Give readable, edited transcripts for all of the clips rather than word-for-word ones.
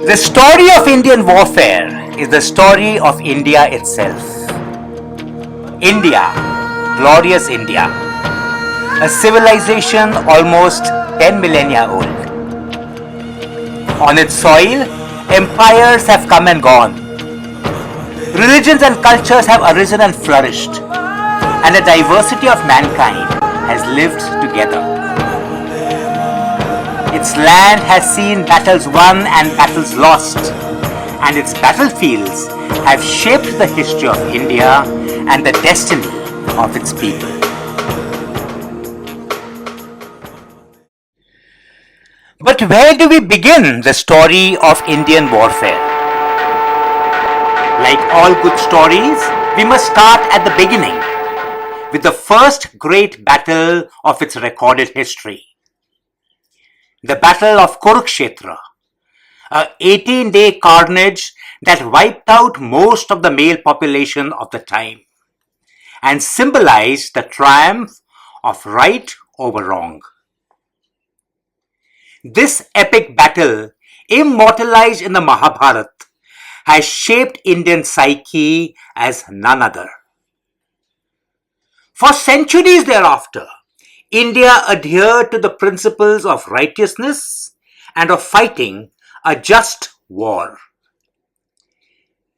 The story of Indian warfare is the story of India itself. India, glorious India, a civilization almost 10 millennia old. On its soil, empires have come and gone. Religions and cultures have arisen and flourished, and the diversity of mankind has lived together. Its land has seen battles won and battles lost, and its battlefields have shaped the history of India and the destiny of its people. But where do we begin the story of Indian warfare? Like all good stories, we must start at the beginning, with the first great battle of its recorded history. The Battle of Kurukshetra, an 18-day carnage that wiped out most of the male population of the time and symbolized the triumph of right over wrong. This epic battle, immortalized in the Mahabharata, has shaped Indian psyche as none other. For centuries thereafter, India adhered to the principles of righteousness and of fighting a just war.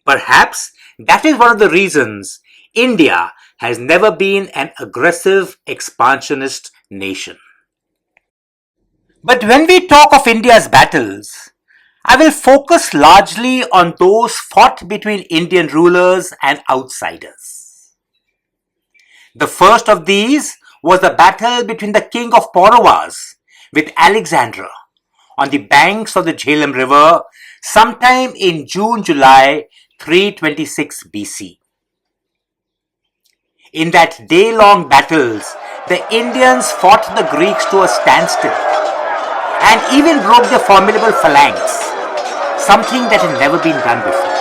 Perhaps that is one of the reasons India has never been an aggressive expansionist nation. But when we talk of India's battles, I will focus largely on those fought between Indian rulers and outsiders. The first of these was the battle between the king of Pauravas with Alexandra on the banks of the Jhelum River sometime in June-July 326 BC. In that day-long battles, the Indians fought the Greeks to a standstill and even broke their formidable phalanx, something that had never been done before.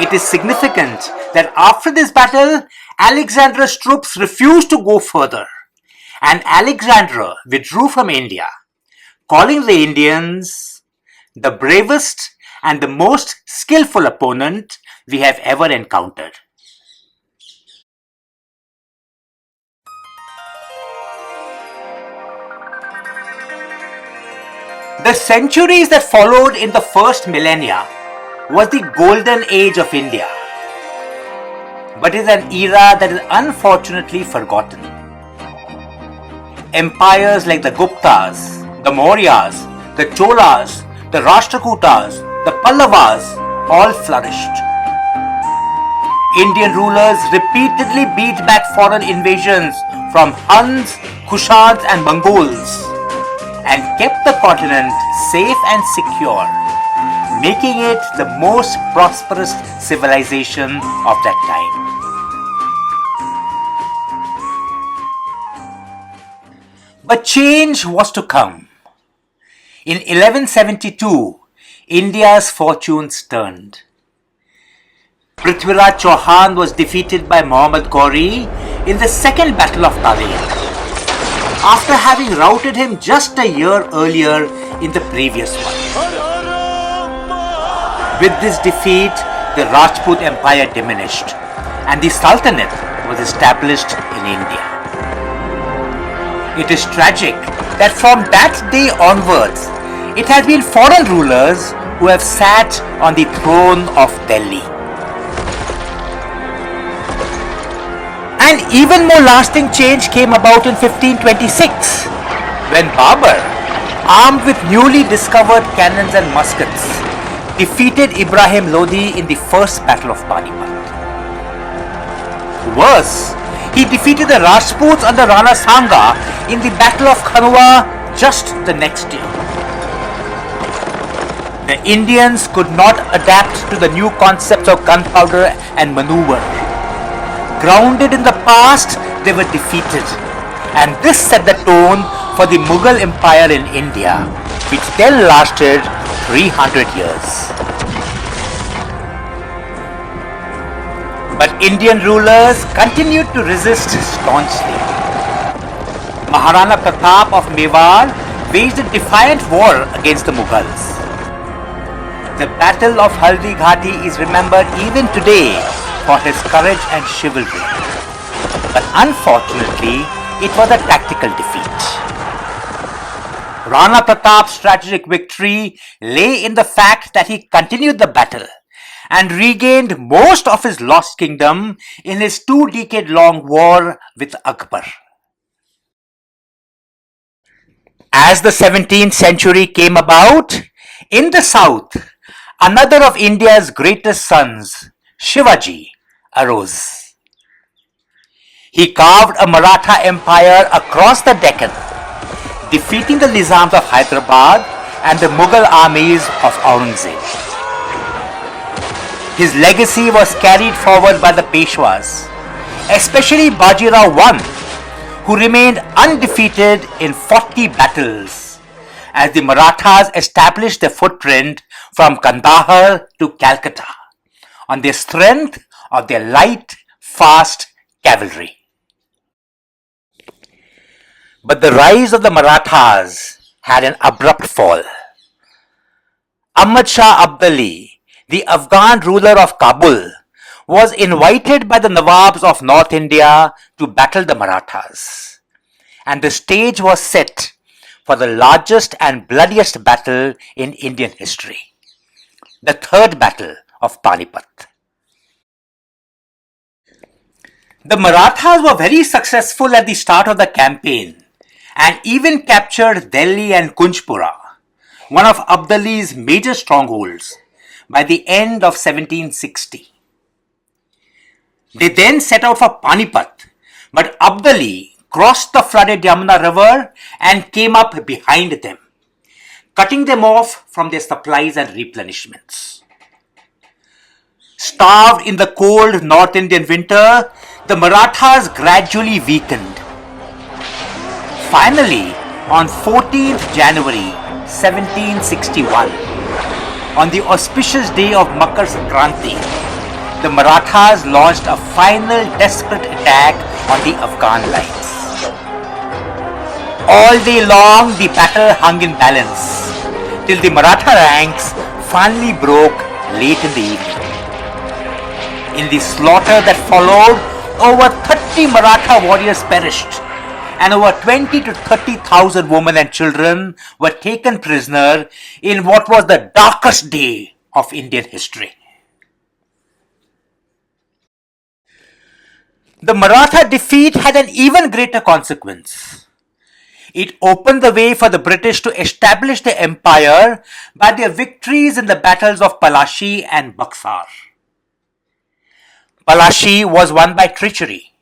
It is significant that after this battle, Alexandra's troops refused to go further, and Alexandra withdrew from India, calling the Indians the bravest and the most skillful opponent we have ever encountered. The centuries that followed in the first millennia was the golden age of India, but is an era that is unfortunately forgotten. Empires like the Guptas, the Mauryas, the Cholas, the Rashtrakutas, the Pallavas all flourished. Indian rulers repeatedly beat back foreign invasions from Huns, Kushans and Mongols and kept the continent safe and secure, making it the most prosperous civilization of that time. But change was to come. In 1172, India's fortunes turned. Prithviraj Chauhan was defeated by Muhammad Ghori in the second Battle of Kargil, after having routed him just a year earlier in the previous one. With this defeat, the Rajput Empire diminished and the Sultanate was established in India. It is tragic that from that day onwards, it has been foreign rulers who have sat on the throne of Delhi. An even more lasting change came about in 1526, when Babur, armed with newly discovered cannons and muskets, defeated Ibrahim Lodi in the first Battle of Panipat. Worse, he defeated the Rajputs under Rana Sanga in the Battle of Khanwa just the next year. The Indians could not adapt to the new concepts of gunpowder and maneuver. Grounded in the past, they were defeated, and this set the tone for the Mughal Empire in India, which then lasted 300 years. But Indian rulers continued to resist staunchly. Maharana Pratap of Mewar waged a defiant war against the Mughals. The Battle of Haldi Ghati is remembered even today for his courage and chivalry. But unfortunately, it was a tactical defeat. Rana Pratap's strategic victory lay in the fact that he continued the battle and regained most of his lost kingdom in his 2-decade-long war with Akbar. As the 17th century came about, in the south, another of India's greatest sons, Shivaji, arose. He carved a Maratha empire across the Deccan, defeating the Nizams of Hyderabad and the Mughal armies of Aurangzeb. His legacy was carried forward by the Peshwas, especially Bajirao I, who remained undefeated in 40 battles as the Marathas established their footprint from Kandahar to Calcutta on the strength of their light, fast cavalry. But the rise of the Marathas had an abrupt fall. Ahmad Shah Abdali, the Afghan ruler of Kabul, was invited by the Nawabs of North India to battle the Marathas, and the stage was set for the largest and bloodiest battle in Indian history, the Third Battle of Panipat. The Marathas were very successful at the start of the campaign and even captured Delhi and Kunjpura, one of Abdali's major strongholds, by the end of 1760. They then set out for Panipat, but Abdali crossed the flooded Yamuna river and came up behind them, cutting them off from their supplies and replenishments. Starved in the cold North Indian winter, the Marathas gradually weakened. Finally, on 14th January 1761, on the auspicious day of Makar Sankranti, the Marathas launched a final desperate attack on the Afghan lines. All day long, the battle hung in balance, till the Maratha ranks finally broke late in the evening. In the slaughter that followed, over 30 Maratha warriors perished, and over 20 to 30,000 women and children were taken prisoner in what was the darkest day of Indian history. The Maratha defeat had an even greater consequence. It opened the way for the British to establish their empire by their victories in the battles of Palashi and Buxar. Palashi was won by treachery.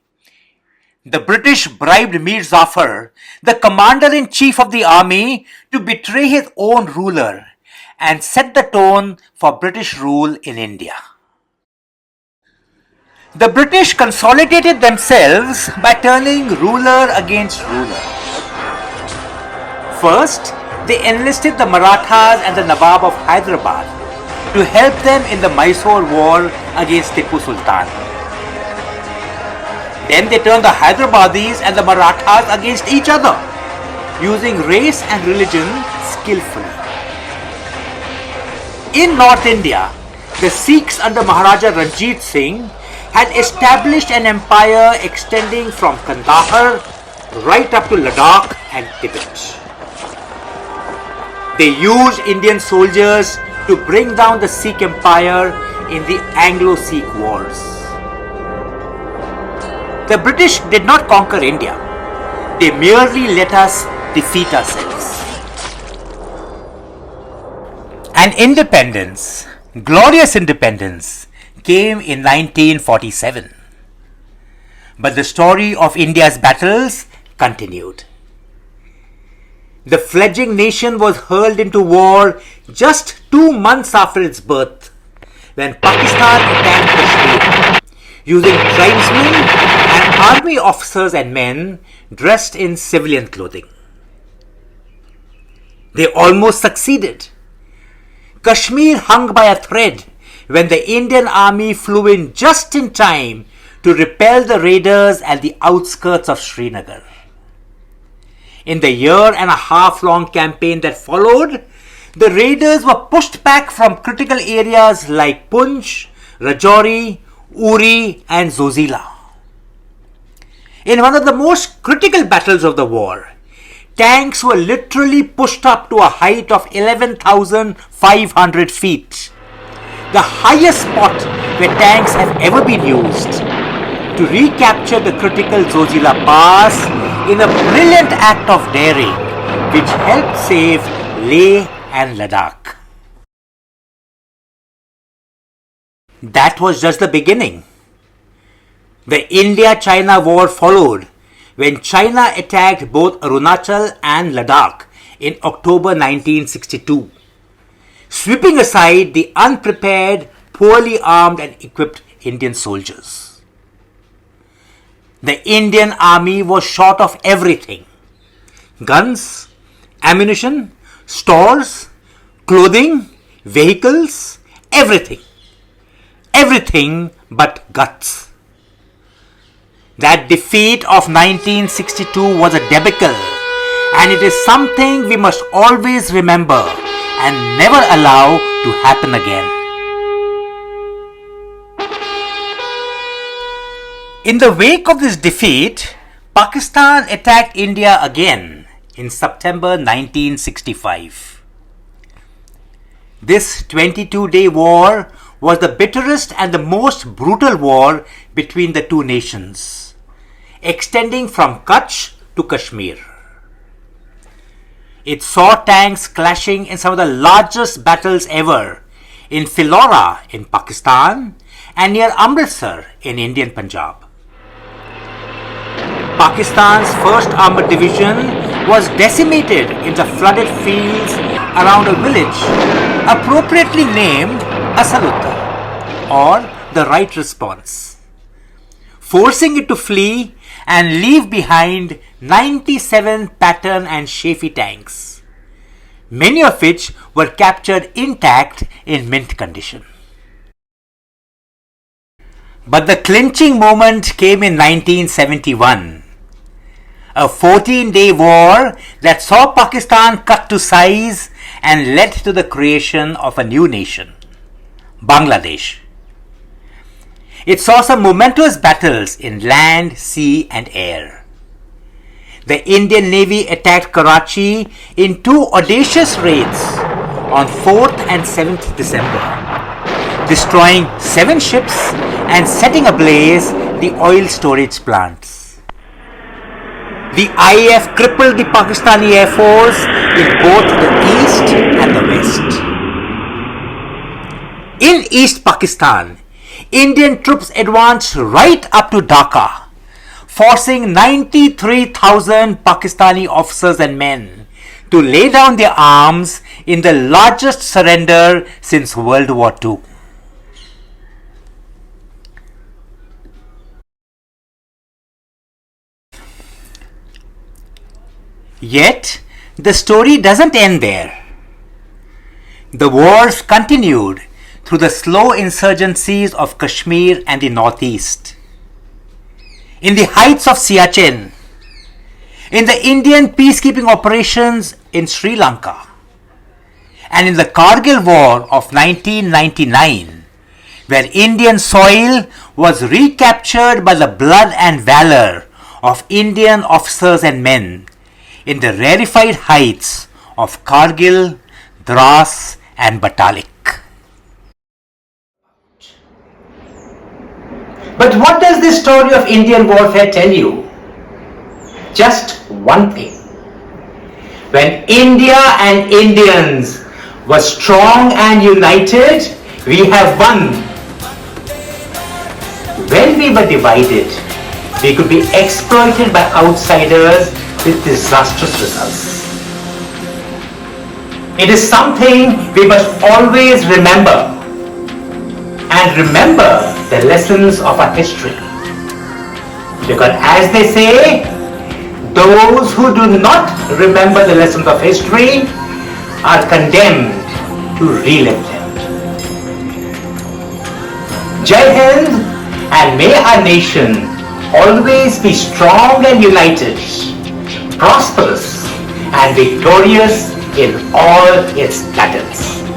The British bribed Mir Zafar, the commander-in-chief of the army, to betray his own ruler and set the tone for British rule in India. The British consolidated themselves by turning ruler against ruler. First, they enlisted the Marathas and the Nawab of Hyderabad to help them in the Mysore war against Tipu Sultan. Then they turned the Hyderabadis and the Marathas against each other, using race and religion skillfully. In North India, the Sikhs under Maharaja Ranjit Singh had established an empire extending from Kandahar right up to Ladakh and Tibet. They used Indian soldiers to bring down the Sikh empire in the Anglo-Sikh wars. The British did not conquer India. They merely let us defeat ourselves. And independence, glorious independence, came in 1947. But the story of India's battles continued. The fledgling nation was hurled into war just 2 months after its birth, when Pakistan attacked Kashmir, using tribesmen and army officers and men dressed in civilian clothing. They almost succeeded. Kashmir hung by a thread when the Indian army flew in just in time to repel the raiders at the outskirts of Srinagar. In the year-and-a-half long campaign that followed, the raiders were pushed back from critical areas like Punj, Rajouri, Uri and Zojila. In one of the most critical battles of the war, tanks were literally pushed up to a height of 11,500 feet, the highest spot where tanks have ever been used, to recapture the critical Zojila Pass in a brilliant act of daring which helped save Leh and Ladakh. That was just the beginning. The India-China war followed when China attacked both Arunachal and Ladakh in October 1962, sweeping aside the unprepared, poorly armed and equipped Indian soldiers. The Indian army was short of everything: guns, ammunition, stores, clothing, vehicles, everything. Everything but guts. That defeat of 1962 was a debacle, and it is something we must always remember and never allow to happen again. In the wake of this defeat, Pakistan attacked India again in September 1965. This 22-day war was the bitterest and the most brutal war between the two nations, extending from Kutch to Kashmir. It saw tanks clashing in some of the largest battles ever in Philora in Pakistan and near Amritsar in Indian Punjab. Pakistan's 1st Armored Division was decimated in the flooded fields around a village appropriately named Asalutta, or the right response, forcing it to flee and leave behind 97 Patton and Shafi tanks, many of which were captured intact in mint condition. But the clinching moment came in 1971, a 14-day war that saw Pakistan cut to size and led to the creation of a new nation, Bangladesh. It saw some momentous battles in land, sea and air. The Indian Navy attacked Karachi in 2 audacious raids on 4th and 7th December, destroying 7 ships and setting ablaze the oil storage plants. The IAF crippled the Pakistani Air Force in both the east and the west. In East Pakistan, Indian troops advanced right up to Dhaka, forcing 93,000 Pakistani officers and men to lay down their arms in the largest surrender since World War II. Yet, the story doesn't end there. The wars continued through the slow insurgencies of Kashmir and the northeast, in the heights of Siachen, in the Indian peacekeeping operations in Sri Lanka, and in the Kargil War of 1999, where Indian soil was recaptured by the blood and valor of Indian officers and men in the rarefied heights of Kargil, Dras and Batalik. But what does this story of Indian warfare tell you? Just one thing. When India and Indians were strong and united, we have won. When we were divided, we could be exploited by outsiders with disastrous results. It is something we must always remember, and remember the lessons of our history. Because as they say, those who do not remember the lessons of history are condemned to relive them. Jai Hind, and may our nation always be strong and united, prosperous and victorious in all its battles.